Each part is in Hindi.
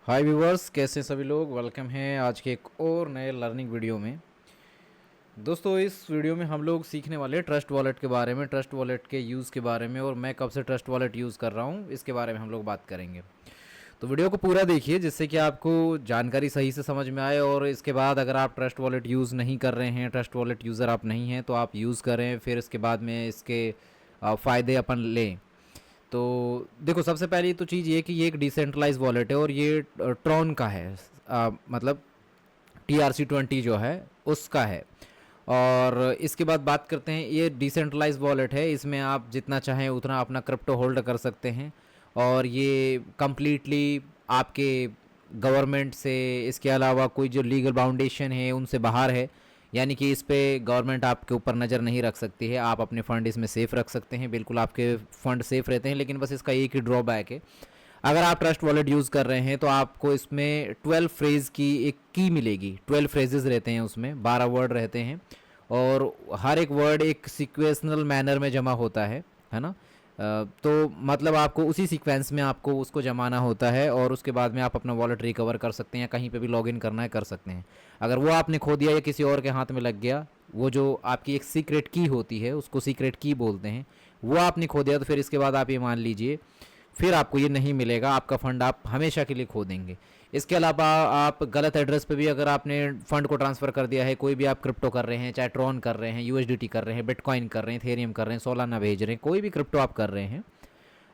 हाय व्यूवर्स, कैसे सभी लोग। वेलकम है आज के एक और नए लर्निंग वीडियो में। दोस्तों, इस वीडियो में हम लोग सीखने वाले ट्रस्ट वॉलेट के बारे में, ट्रस्ट वॉलेट के यूज़ के बारे में, और मैं कब से ट्रस्ट वॉलेट यूज़ कर रहा हूँ इसके बारे में हम लोग बात करेंगे। तो वीडियो को पूरा देखिए जिससे कि आपको जानकारी सही से समझ में आए, और इसके बाद अगर आप ट्रस्ट वॉलेट यूज़ नहीं कर रहे हैं, ट्रस्ट वॉलेट यूज़र आप नहीं हैं, तो आप यूज़ करें, फिर इसके बाद में इसके फ़ायदे अपन लें। तो देखो, सबसे पहली तो चीज़ ये कि ये एक डिसेंट्रलाइज वॉलेट है और ये ट्रॉन का है। मतलब TRC20 जो है उसका है। और इसके बाद बात करते हैं, ये डिसेंट्रलाइज वॉलेट है, इसमें आप जितना चाहें उतना अपना क्रिप्टो होल्ड कर सकते हैं। और ये कम्प्लीटली आपके गवर्नमेंट से, इसके अलावा कोई जो लीगल बाउंडेशन है उनसे बाहर है। यानी कि इस पे गवर्नमेंट आपके ऊपर नज़र नहीं रख सकती है। आप अपने फ़ंड इसमें सेफ़ रख सकते हैं, बिल्कुल आपके फ़ंड सेफ़ रहते हैं। लेकिन बस इसका एक ही ड्रॉबैक है, अगर आप ट्रस्ट वॉलेट यूज़ कर रहे हैं तो आपको इसमें 12 फ्रेज़ की एक की मिलेगी। 12 फ्रेजेस रहते हैं, उसमें 12 वर्ड रहते हैं, और हर एक वर्ड एक सिक्वेंशनल मैनर में जमा होता है ना। तो मतलब आपको उसी सीक्वेंस में आपको उसको जमाना होता है, और उसके बाद में आप अपना वॉलेट रिकवर कर सकते हैं, कहीं पे भी लॉगिन करना है कर सकते हैं। अगर वो आपने खो दिया या किसी और के हाथ में लग गया, वो जो आपकी एक सीक्रेट की होती है उसको सीक्रेट की बोलते हैं, वो आपने खो दिया, तो फिर इसके बाद आप ये मान लीजिए फिर आपको ये नहीं मिलेगा, आपका फ़ंड आप हमेशा के लिए खो देंगे। इसके अलावा आप गलत एड्रेस पे भी अगर आपने फ़ंड को ट्रांसफ़र कर दिया है, कोई भी आप क्रिप्टो कर रहे हैं, चाहे ट्रॉन कर रहे हैं, USDT कर रहे हैं, बिटकॉइन कर रहे हैं, थेरियम कर रहे हैं, सोलाना भेज रहे हैं, कोई भी क्रिप्टो आप कर रहे हैं,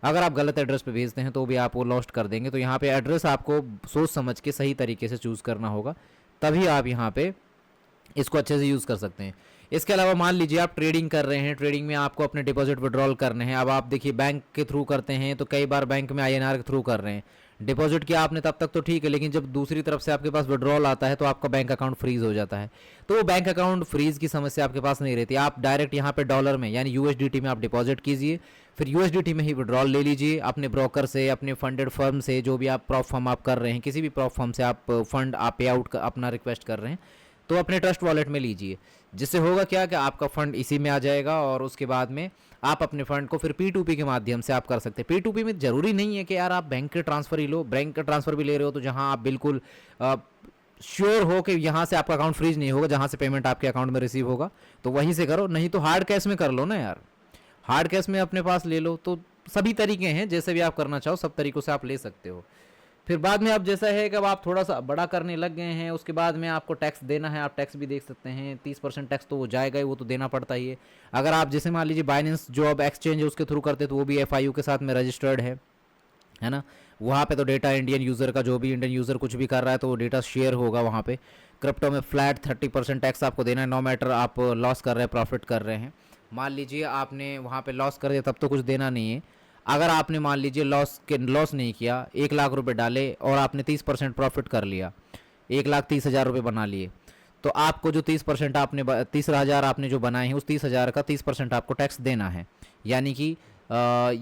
अगर आप गलत एड्रेस पे भेजते हैं तो भी आप वो लॉस्ट कर देंगे। तो यहाँ पे एड्रेस आपको सोच समझ के सही तरीके से चूज़ करना होगा, तभी आप यहाँ पे इसको अच्छे से यूज़ कर सकते हैं। इसके अलावा मान लीजिए आप ट्रेडिंग कर रहे हैं, ट्रेडिंग में आपको अपने डिपॉजिट विड्रॉल करने हैं। अब आप देखिए, बैंक के थ्रू करते हैं तो कई बार बैंक में INR के थ्रू कर रहे हैं। डिपॉजिट किया आपने तब तक तो ठीक है, लेकिन जब दूसरी तरफ से आपके पास विड्रॉल आता है तो आपका बैंक अकाउंट फ्रीज हो जाता है। तो वो बैंक अकाउंट फ्रीज की समस्या आपके पास नहीं रहती। आप डायरेक्ट यहाँ पे डॉलर में यानी USDT में आप डिपॉजिट कीजिए, फिर USDT में ही विड्रॉल ले लीजिए अपने ब्रोकर से, अपने फंडेड फर्म से, जो भी आप प्रॉप फर्म आप कर रहे हैं, किसी भी प्रॉप फर्म से आप फंड आप पे आउट अपना रिक्वेस्ट कर रहे हैं, तो अपने ट्रस्ट वॉलेट में लीजिए। जिससे होगा क्या कि आपका फ़ंड इसी में आ जाएगा, और उसके बाद में आप अपने फ़ंड को फिर P2P के माध्यम से आप कर सकते हैं। P2P में ज़रूरी नहीं है कि यार आप बैंक के ट्रांसफ़र ही लो, बैंक का ट्रांसफ़र भी ले रहे हो तो जहाँ आप बिल्कुल श्योर हो कि यहाँ से आपका अकाउंट फ्रीज नहीं होगा, जहाँ से पेमेंट आपके अकाउंट में रिसीव होगा तो वहीं से करो, नहीं तो हार्ड कैश में कर लो ना यार। हार्ड कैश में अपने पास ले लो। तो सभी तरीके हैं, जैसे भी आप करना चाहो सब तरीक़ों से आप ले सकते हो। फिर बाद में अब जैसा है कि अब आप थोड़ा सा बड़ा करने लग गए हैं, उसके बाद में आपको टैक्स देना है, आप टैक्स भी देख सकते हैं। 30% टैक्स तो वो जाएगा ही, वो तो देना पड़ता ही है। अगर आप जैसे मान लीजिए बाइनेंस जो अब एक्सचेंज है उसके थ्रू करते तो वो भी FIU के साथ में रजिस्टर्ड है ना। वहाँ पे तो डेटा इंडियन यूज़र का, जो भी इंडियन यूज़र कुछ भी कर रहा है तो वो डेटा शेयर होगा वहाँ पे। क्रिप्टो में फ्लैट 30% टैक्स आपको देना है, नो मैटर आप लॉस कर रहे हैं प्रॉफिट कर रहे हैं। मान लीजिए आपने वहाँ पे लॉस कर दिया तब तो कुछ देना नहीं है। अगर आपने मान लीजिए लॉस नहीं किया, 1 लाख रुपए डाले और आपने 30% प्रॉफिट कर लिया, 1,30,000 रुपये बना लिए, तो आपको जो 30% आपने 30,000 आपने जो बनाए हैं उस 30,000 का 30% आपको टैक्स देना है। यानी कि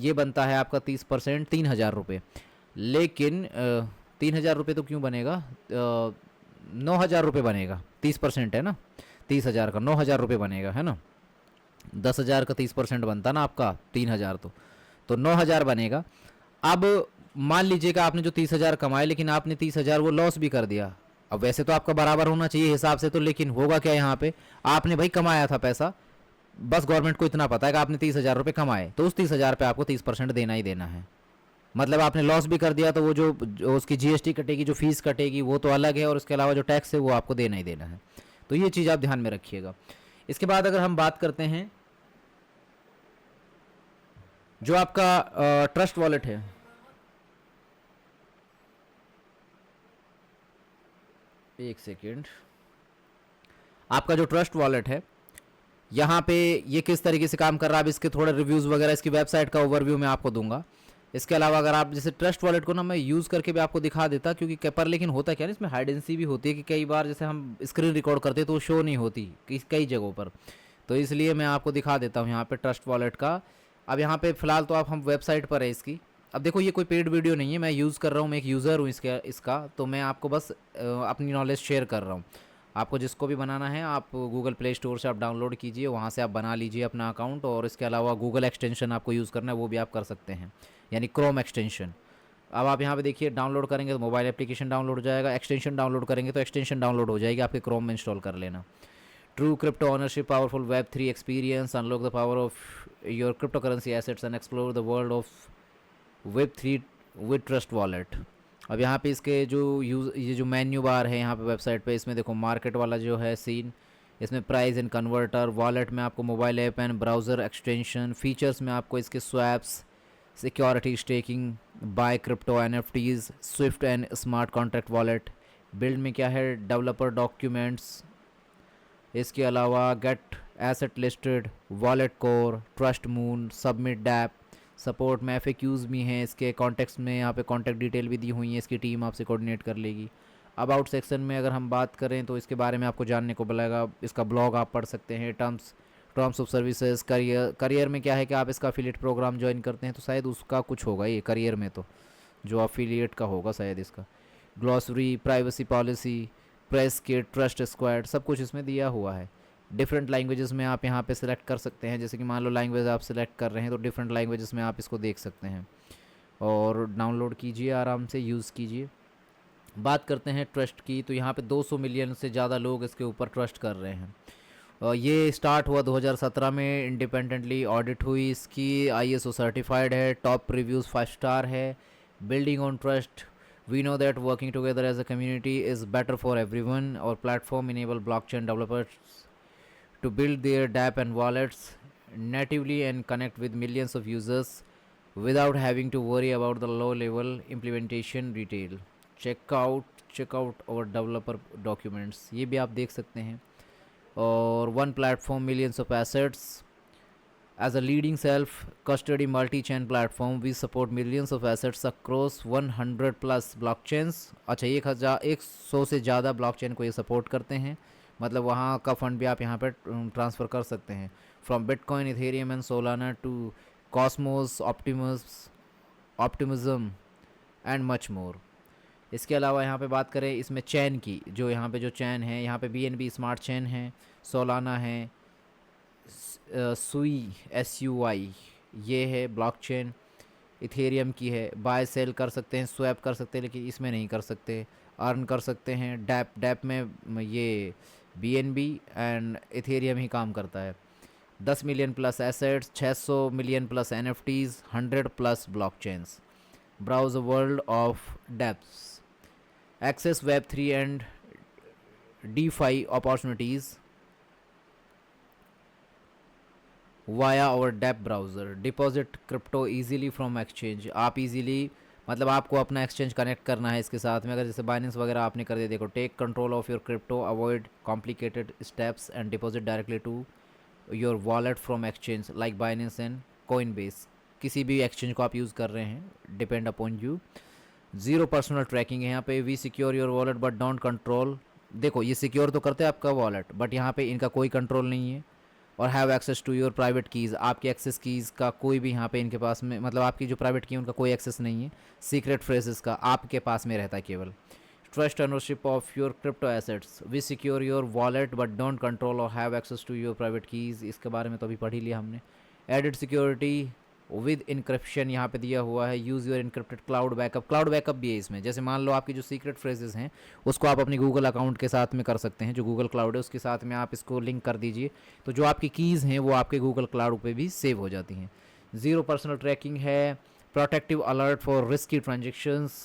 ये बनता है आपका 30% 3,000 रुपये। लेकिन 3,000 रुपये तो क्यों बनेगा, 9,000 रुपये बनेगा। 30% है ना, 30,000 का 9,000 रुपये बनेगा, है ना। 10,000 का 30% बनता ना आपका 3,000, तो 9,000 बनेगा। अब मान लीजिएगा आपने जो 30,000 कमाए, लेकिन आपने 30,000 वो लॉस भी कर दिया। अब वैसे तो आपका बराबर होना चाहिए हिसाब से, तो लेकिन होगा क्या यहाँ पे, आपने भाई कमाया था पैसा, बस गवर्नमेंट को इतना पता है कि आपने 30,000 रुपये कमाए, तो उस 30,000 पे आपको 30% देना ही देना है। मतलब आपने लॉस भी कर दिया तो वो जो उसकी GST कटेगी, जो फीस कटेगी वो तो अलग है, और उसके अलावा जो टैक्स है वो आपको देना ही देना है। तो ये चीज़ आप ध्यान में रखिएगा। इसके बाद अगर हम बात करते हैं जो आपका ट्रस्ट वॉलेट है, एक सेकेंड, आपका जो ट्रस्ट वॉलेट है यहाँ पे ये किस तरीके से काम कर रहा है, अब इसके थोड़े रिव्यूज़ वगैरह इसकी वेबसाइट का ओवरव्यू मैं आपको दूंगा। इसके अलावा अगर आप जैसे ट्रस्ट वॉलेट को ना मैं यूज़ करके भी आपको दिखा देता, क्योंकि पर लेकिन होता क्या है, इसमें हाइडेंसी भी होती है कि कई बार जैसे हम स्क्रीन रिकॉर्ड करते हैं तो वो शो नहीं होती कई जगहों पर। तो इसलिए मैं आपको दिखा देता हूँ यहाँ पे ट्रस्ट वॉलेट का। अब यहाँ पे फ़िलहाल तो आप हम वेबसाइट पर है इसकी। अब देखो, ये कोई पेड वीडियो नहीं है, मैं यूज़ कर रहा हूँ, मैं एक यूज़र हूँ इसका, तो मैं आपको बस अपनी नॉलेज शेयर कर रहा हूँ। आपको जिसको भी बनाना है आप गूगल प्ले स्टोर से आप डाउनलोड कीजिए, वहाँ से आप बना लीजिए अपना अकाउंट, और इसके अलावा गूगल एक्सटेंशन आपको यूज़ करना है वो भी आप कर सकते हैं, यानी क्रोम एक्सटेंशन। अब आप यहाँ पे देखिए, डाउनलोड करेंगे तो मोबाइल एप्लीकेशन डाउनलोड हो जाएगा, एक्सटेंशन डाउनलोड करेंगे तो एक्सटेंशन डाउनलोड हो जाएगी, आपके क्रोम में इंस्टॉल कर लेना। True crypto ownership, powerful web 3 experience, unlock the power of your crypto currency assets and explore the world of web 3 with Trust wallet. अब यहाँ पे इसके जो ये जो मेन्यू बार है यहाँ पे वेबसाइट पे, इसमें देखो मार्केट वाला जो है सीन, इसमें प्राइस एंड कन्वर्टर, वॉलेट में आपको mobile app and browser extension, features में आपको इसके swaps, security, staking, buy crypto, NFTs, swift and smart contract wallet. Build में क्या है, डेवलपर डॉक्यूमेंट्स, इसके अलावा get asset listed, wallet core, trust moon, submit dapp, support में FAQs भी हैं इसके, कॉन्टेक्स्ट में यहाँ पे कॉन्टैक्ट डिटेल भी दी हुई है, इसकी टीम आपसे कोऑर्डिनेट कर लेगी। अबाउट सेक्शन में अगर हम बात करें तो इसके बारे में आपको जानने को मिलेगा, इसका ब्लॉग आप पढ़ सकते हैं। टर्म्स ऑफ सर्विसेज, करियर में क्या है कि आप इसका अफिलिएट प्रोग्राम ज्वाइन करते हैं तो शायद उसका कुछ होगा ये करियर में, तो जो अफिलिएट का होगा शायद इसका। Glossary, privacy policy, press kit, trust squad, सब कुछ इसमें दिया हुआ है। डिफरेंट लैंग्वेजेस में आप यहाँ पे सिलेक्ट कर सकते हैं, जैसे कि मान लो लैंग्वेज आप सिलेक्ट कर रहे हैं तो डिफरेंट लैंग्वेजेस में आप इसको देख सकते हैं, और डाउनलोड कीजिए, आराम से यूज़ कीजिए। बात करते हैं ट्रस्ट की, तो यहाँ पे 200 मिलियन से ज़्यादा लोग इसके ऊपर ट्रस्ट कर रहे हैं। ये स्टार्ट हुआ 2017 में, इंडिपेंडेंटली ऑडिट हुई इसकी, ISO सर्टिफाइड है, टॉप रिव्यूज़ 5 स्टार है। Building on trust, we know that working together as a community is better for everyone, और platform enable blockchain developers to build their DApp and wallets natively and connect with millions of users without having to worry about the low level implementation detail. Check out our developer documents, ये भी आप देख सकते हैं। और one platform, millions of assets, as a leading self custody multi chain platform we support millions of assets across 100 plus blockchains। अच्छा, 100 से ज़्यादा ब्लॉकचेन को ये सपोर्ट करते हैं, मतलब वहाँ का फंड भी आप यहाँ पर ट्रांसफ़र कर सकते हैं। From Bitcoin, Ethereum and Solana to Cosmos, Optimism and much more. इसके अलावा यहाँ पे बात करें इसमें चैन की, जो यहाँ पे जो चैन है, यहाँ पे BNB स्मार्ट चैन है, सोलाना है, सुई SUI ये है ब्लॉकचेन, इथेरियम की है, बाय सेल कर सकते हैं, स्वैप कर सकते हैं, लेकिन इसमें नहीं कर सकते। अर्न कर सकते हैं डैप में ये BNB एंड इथेरियम ही काम करता है। 10 million plus assets, 600 million plus NFTs, 100 plus blockchains. Browse the world of dapps, access Web3 and DeFi opportunities via our dapp browser, deposit crypto easily from exchange. आप इजीली, मतलब आपको अपना एक्सचेंज कनेक्ट करना है इसके साथ में, अगर जैसे बाइनेंस वगैरह आपने कर दिया, देखो take control of your crypto, avoid complicated steps and deposit directly to your wallet from exchange like Binance and Coinbase. किसी भी एक्सचेंज को आप यूज़ कर रहे हैं, depend upon you. Zero personal tracking है यहाँ पे, we secure your wallet but don't control. देखो ये सिक्योर तो करते हैं आपका वॉलेट, बट यहाँ पे इनका कोई कंट्रोल नहीं है। और have access to your private keys, आपके एक्सेस कीज़ का कोई भी यहाँ पे इनके पास में, मतलब आपकी जो प्राइवेट की है उनका कोई एक्सेस नहीं है। सीक्रेट फ्रेजेस का आपके पास में रहता है केवल। Trust ownership of your crypto assets, we secure your wallet but don't control or have access to your private keys, इसके बारे में तो अभी पढ़ ही लिया हमने। एडिड सिक्योरिटी विद इनक्रिप्शन यहाँ पे दिया हुआ है, use your encrypted cloud backup भी है इसमें। जैसे मान लो आपकी जो सीक्रेट फ्रेजेस हैं उसको आप अपनी गूगल अकाउंट के साथ में कर सकते हैं, जो गूगल क्लाउड है उसके साथ में आप इसको लिंक कर दीजिए, तो जो आपकी कीज़ हैं वो आपके गूगल क्लाउड पे भी सेव हो जाती हैं। ज़ीरो पर्सनल ट्रैकिंग है, protective alert for risky transactions.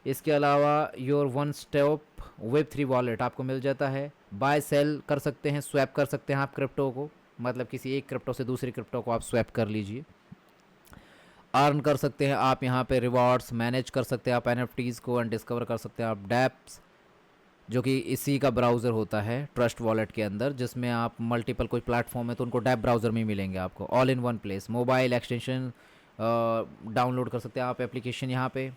इसके अलावा your one step Web3 wallet आपको मिल जाता है। बाय सेल कर सकते हैं, स्वैप कर सकते हैं आप क्रिप्टो को, मतलब किसी एक क्रिप्टो से दूसरी क्रिप्टो को आप स्वैप कर लीजिए। अर्न कर सकते हैं आप यहाँ पे रिवॉर्ड्स, मैनेज कर सकते हैं आप NFTs को एंड डिस्कवर कर सकते हैं आप डैप्स, जो कि इसी का ब्राउज़र होता है ट्रस्ट वॉलेट के अंदर, जिसमें आप मल्टीपल कोई प्लेटफॉर्म है तो उनको डैप ब्राउज़र में ही मिलेंगे आपको, all in one place. Mobile extension download कर सकते हैं आप एप्लीकेशन यहाँ पे।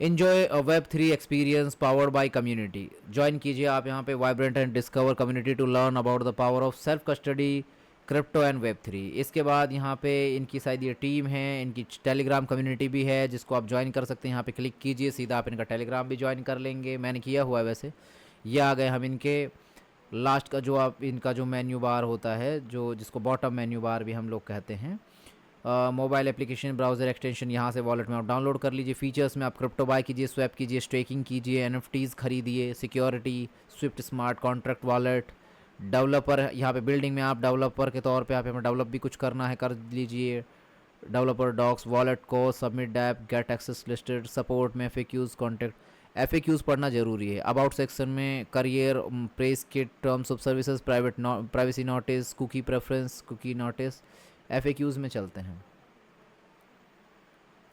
Enjoy Web3 experience powered by community, join कीजिए आप यहाँ पे vibrant and discover community to learn about the power of self custody, crypto and Web3। इसके बाद यहाँ पे इनकी शायद ये टीम है, इनकी टेलीग्राम कम्युनिटी भी है जिसको आप ज्वाइन कर सकते हैं। यहाँ पे क्लिक कीजिए, सीधा आप इनका टेलीग्राम भी ज्वाइन कर लेंगे, मैंने किया हुआ है वैसे। ये आ गए हम इनके लास्ट का, जो आप इनका जो मेन्यू बार होता है, जो जिसको बॉटम मेन्यू बार भी हम लोग कहते हैं, मोबाइल एप्लीकेशन ब्राउज़र एक्सटेंशन यहाँ से वॉलेट में आप डाउनलोड कर लीजिए। फीचर्स में आप क्रिप्टो बाय कीजिए, स्वैप कीजिए, स्टेकिंग कीजिए, एनएफटीज़ खरीदिए, security, Swift smart contract wallet, developer यहाँ पे बिल्डिंग में आप डेवलपर के तौर पे आप हमें डेवलप भी कुछ करना है कर लीजिए। डेवलपर डॉक्स, वॉलेट को submit dapp, get access listed, support में एफएक्यूज़, कॉन्टैक्ट। एफएक्यूज़ पढ़ना ज़रूरी है। अबाउट सेक्शन में career, press kit, terms of services, privacy notice, cookie preference, cookie notice. FAQs में चलते हैं।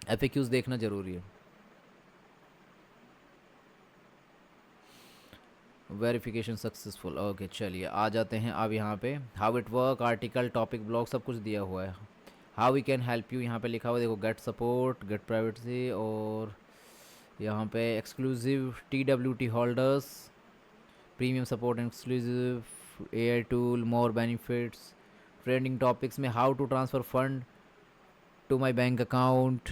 एफएक्यूज़ देखना ज़रूरी है। वेरिफिकेशन सक्सेसफुल, ओके चलिए आ जाते हैं अब यहाँ पे। How it work, article, topic, blog सब कुछ दिया हुआ है। How we can help you यहाँ पे लिखा हुआ देखो, गेट सपोर्ट, गेट प्राइवेसी, और यहाँ पे exclusive TWT holders, premium support, exclusive AI tool, more benefits. Trending topics में how to transfer fund to my bank account,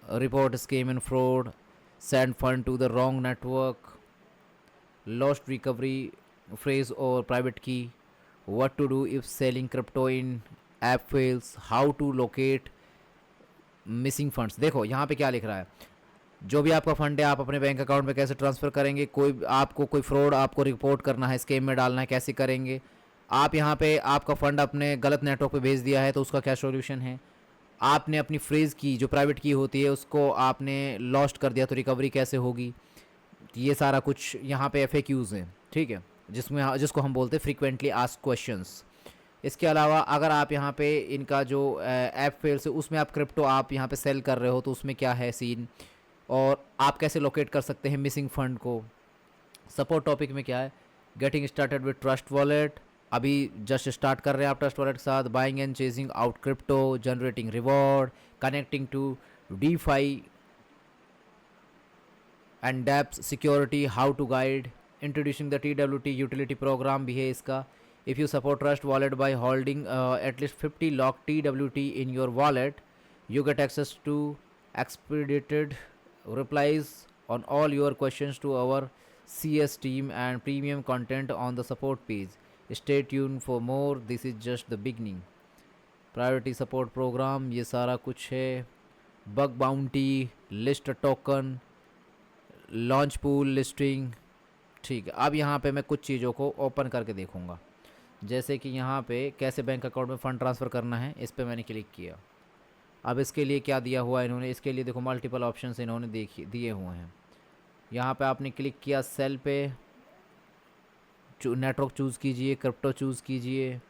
report scam and fraud, send fund to the wrong network, lost recovery phrase or private key, what to do if selling crypto in app fails, how to locate missing funds। देखो यहाँ पे क्या लिख रहा है, जो भी आपका फंड है आप अपने बैंक अकाउंट में कैसे ट्रांसफ़र करेंगे, कोई आपको कोई फ्रॉड आपको रिपोर्ट करना है, स्कैम में डालना है, कैसे करेंगे आप। यहाँ पे आपका फ़ंड अपने गलत नेटवर्क पे भेज दिया है तो उसका क्या सॉल्यूशन है। आपने अपनी फ्रेज़ की जो प्राइवेट की होती है उसको आपने लॉस्ट कर दिया तो रिकवरी कैसे होगी। ये सारा कुछ यहाँ पे FAQs हैं, ठीक है, जिसको हम बोलते हैं फ्रीक्वेंटली आस्क्ड क्वेश्चंस। इसके अलावा अगर आप यहाँ पे इनका जो ऐप फेल्स है उसमें आप क्रिप्टो आप यहाँ पे सेल कर रहे हो तो उसमें क्या है सीन, और आप कैसे लोकेट कर सकते हैं मिसिंग फंड को। सपोर्ट टॉपिक में क्या है, getting started with Trust Wallet, अभी जस्ट स्टार्ट कर रहे हैं आप ट्रस्ट वॉलेट के साथ। Buying and cashing out crypto, generating reward, connecting to DeFi and dapps, security, how to guide, introducing the TWT utility program भी है इसका। If you support Trust Wallet by holding at least 50 lock TWT in your wallet, you get access to expedited replies on all your questions to our CS team and premium content on the support page. Stay tuned for more, this is just the beginning. Priority support program, ये सारा कुछ है। Bug bounty, list token, launch pool listing, ठीक है। अब यहाँ पे मैं कुछ चीज़ों को ओपन करके देखूँगा, जैसे कि यहाँ पे कैसे बैंक अकाउंट में फ़ंड ट्रांसफ़र करना है, इस पर मैंने क्लिक किया। अब इसके लिए क्या दिया हुआ है इन्होंने, इसके लिए देखो मल्टीपल ऑप्शंस इन्होंने दिए हुए हैं। यहाँ पे आपने क्लिक किया सेल पे, नेटवर्क चूज़ कीजिए, क्रिप्टो चूज़ कीजिए,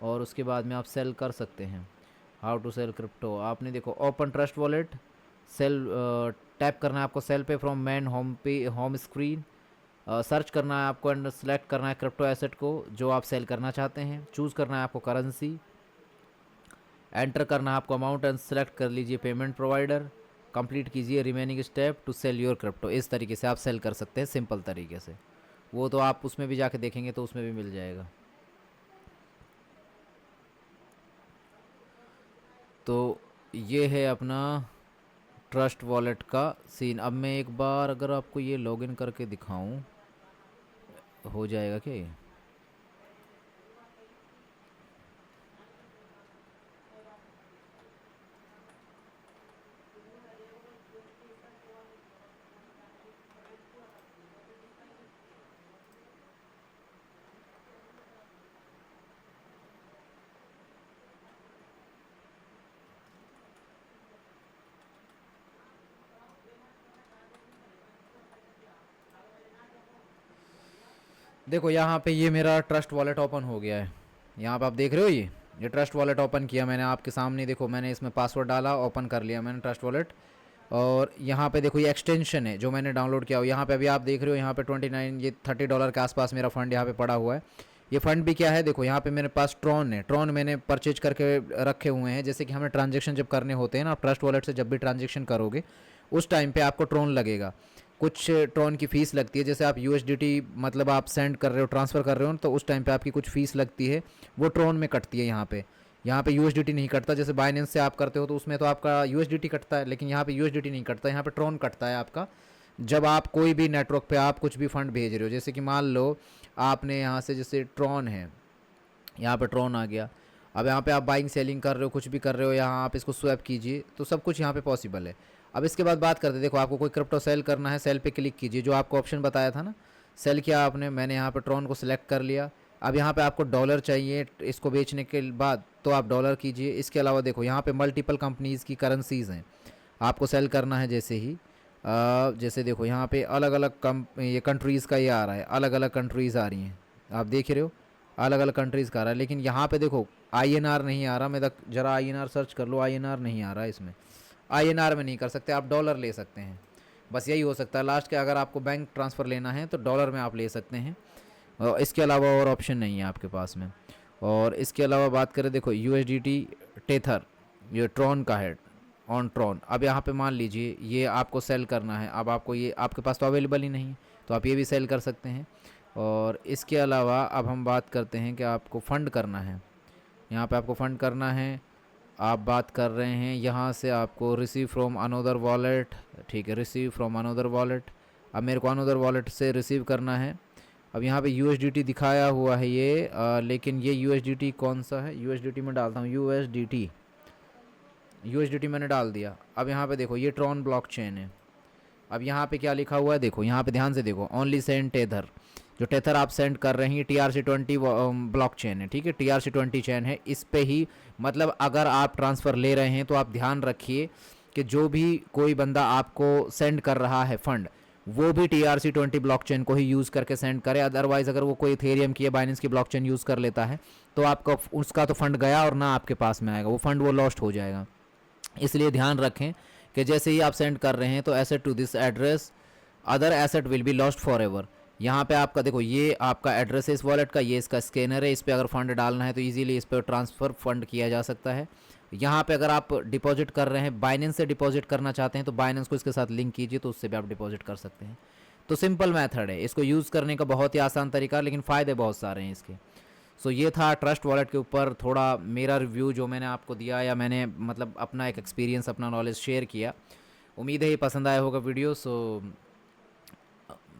और उसके बाद में आप सेल कर सकते हैं। हाउ टू सेल क्रिप्टो, आपने देखो open Trust Wallet, sell tap करना है आपको सेल पे from main home screen, search करना है आपको एंड सेलेक्ट करना है क्रिप्टो एसेट को जो आप सेल करना चाहते हैं, चूज़ करना है आपको करेंसी, एंटर करना है आपको अमाउंट एंड सेलेक्ट कर लीजिए पेमेंट प्रोवाइडर, कंप्लीट कीजिए remaining step to sell your crypto. इस तरीके से आप सेल कर सकते हैं सिंपल तरीके से। वो तो आप उसमें भी जाके देखेंगे तो उसमें भी मिल जाएगा। तो ये है अपना ट्रस्ट वॉलेट का सीन। अब मैं एक बार अगर आपको ये लॉगिन करके दिखाऊं, हो जाएगा क्या ये? देखो यहाँ पे ये मेरा ट्रस्ट वॉलेट ओपन हो गया है। यहाँ पे आप देख रहे हो ये ट्रस्ट वॉलेट ओपन किया मैंने आपके सामने। देखो मैंने इसमें पासवर्ड डाला, ओपन कर लिया मैंने ट्रस्ट वॉलेट। और यहाँ पे देखो ये एक्सटेंशन है जो मैंने डाउनलोड किया हो। यहाँ पे अभी आप देख रहे हो यहाँ पे 29 ये $30 के आसपास मेरा फ़ंड यहाँ पे पड़ा हुआ है। ये फ़ंड भी क्या है, देखो यहाँ पे मेरे पास ट्रॉन है, ट्रॉन मैंने परचेज करके रखे हुए हैं। जैसे कि हमें ट्रांजेक्शन जब करने होते हैं ना, आप ट्रस्ट वॉलेट से जब भी ट्रांजेक्शन करोगे उस टाइम पे आपको ट्रॉन लगेगा। कुछ ट्रॉन की फ़ीस लगती है, जैसे आप USDT मतलब आप सेंड कर रहे हो, ट्रांसफ़र कर रहे हो तो उस टाइम पे आपकी कुछ फ़ीस लगती है, वो ट्रॉन में कटती है। यहाँ पे USDT नहीं कटता। जैसे बाइनेंस से आप करते हो तो उसमें तो आपका USDT कटता है, लेकिन यहाँ पे USDT नहीं कटता, यहाँ पे ट्रॉन कटता है आपका। जब आप कोई भी नेटवर्क पे आप कुछ भी फ़ंड भेज रहे हो, जैसे कि मान लो आपने यहाँ से जैसे ट्रॉन है, यहाँ पे ट्रॉन आ गया, अब यहाँ पे आप बाइंग सेलिंग कर रहे हो, कुछ भी कर रहे हो, यहाँ आप इसको स्वैप कीजिए तो सब कुछ यहाँ पे पॉसिबल है। अब इसके बाद बात करते हैं, देखो आपको कोई क्रिप्टो सेल करना है, सेल पे क्लिक कीजिए, जो आपको ऑप्शन बताया था ना, सेल किया आपने, मैंने यहाँ पे ट्रॉन को सिलेक्ट कर लिया। अब यहाँ पे आपको डॉलर चाहिए इसको बेचने के बाद, तो आप डॉलर कीजिए। इसके अलावा देखो यहाँ पे मल्टीपल कंपनीज़ की करेंसीज़ हैं, आपको सेल करना है। जैसे ही जैसे देखो यहाँ पे अलग अलग ये कंट्रीज़ का ये आ रहा है, अलग अलग कंट्रीज़ आ रही हैं, आप देख रहे हो अलग अलग कंट्रीज़ का आ रहा है। लेकिन यहाँ पे देखो INR नहीं आ रहा, मैं ज़रा INR सर्च कर लो, INR नहीं आ रहा है इसमें, INR में नहीं कर सकते, आप डॉलर ले सकते हैं, बस यही हो सकता है लास्ट के। अगर आपको बैंक ट्रांसफ़र लेना है तो डॉलर में आप ले सकते हैं, और इसके अलावा और ऑप्शन नहीं है आपके पास में। और इसके अलावा बात करें, देखो USDT टेथर, ये ट्रॉन का है, ऑन ट्रॉन। अब यहाँ पे मान लीजिए ये आपको सेल करना है, अब आपको ये आपके पास तो अवेलेबल ही नहीं है, तो आप ये भी सेल कर सकते हैं। और इसके अलावा अब हम बात करते हैं कि आपको फ़ंड करना है, यहाँ पे आपको फ़ंड करना है। आप बात कर रहे हैं यहाँ से आपको रिसीव फ्रॉम अनोदर वॉलेट, ठीक है, रिसीव फ्रॉम अनोदर वॉलेट। अब मेरे को अनोदर वॉलेट से रिसीव करना है। अब यहाँ पे USDT दिखाया हुआ है ये, लेकिन ये USDT कौन सा है, USDT में डालता हूँ, USDT मैंने डाल दिया। अब यहाँ पे देखो ये ट्रॉन ब्लॉकचेन है। अब यहाँ पे क्या लिखा हुआ है, देखो यहाँ पे ध्यान से देखो, ओनली सेंड टेथर, जो टेथर आप सेंड कर रहे हैं TRC20 ब्लॉकचेन है, ठीक है, TRC20 चेन है, इस पे ही मतलब अगर आप ट्रांसफ़र ले रहे हैं तो आप ध्यान रखिए कि जो भी कोई बंदा आपको सेंड कर रहा है फ़ंड, वो भी TRC20 ब्लॉकचेन को ही यूज़ करके सेंड करे। अदरवाइज़ अगर वो कोई इथेरियम की या बाइनेंस की ब्लॉकचेन यूज़ कर लेता है तो आपका उसका तो फंड गया और ना आपके पास में आएगा, वो फंड वो लॉस्ट हो जाएगा। इसलिए ध्यान रखें कि जैसे ही आप सेंड कर रहे हैं तो asset to this address, other asset will be lost forever. यहाँ पे आपका देखो ये आपका एड्रेस है इस वॉलेट का, ये इसका स्कैनर है, इस पर अगर फंड डालना है तो इजीली इस पर ट्रांसफ़र फंड किया जा सकता है। यहाँ पे अगर आप डिपॉजिट कर रहे हैं, बाइनेंस से डिपॉजिट करना चाहते हैं तो बाइनेंस को इसके साथ लिंक कीजिए, तो उससे भी आप डिपॉजिट कर सकते हैं। तो सिंपल मेथड है, इसको यूज़ करने का बहुत ही आसान तरीका, लेकिन फ़ायदे बहुत सारे हैं इसके। सो ये था ट्रस्ट वॉलेट के ऊपर थोड़ा मेरा रिव्यू जो मैंने आपको दिया, या मैंने मतलब अपना एक एक्सपीरियंस, अपना नॉलेज शेयर किया। उम्मीद है ये पसंद आया होगा वीडियो। सो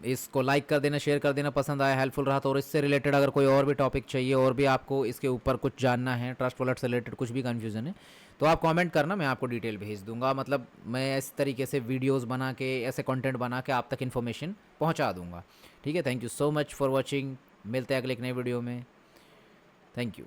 इसको लाइक कर देना, शेयर कर देना, पसंद आया, हेल्पफुल रहा तो। और इससे रिलेटेड अगर कोई और भी टॉपिक चाहिए, और भी आपको इसके ऊपर कुछ जानना है, ट्रस्ट वॉलेट से रिलेटेड कुछ भी कन्फ्यूज़न है, तो आप कमेंट करना, मैं आपको डिटेल भेज दूंगा। मतलब मैं इस तरीके से वीडियोस बना के, ऐसे कंटेंट बना के आप तक इन्फॉर्मेशन पहुंचा दूंगा। ठीक है, thank you so much for watching, मिलते हैं अगले एक नए वीडियो में। Thank you.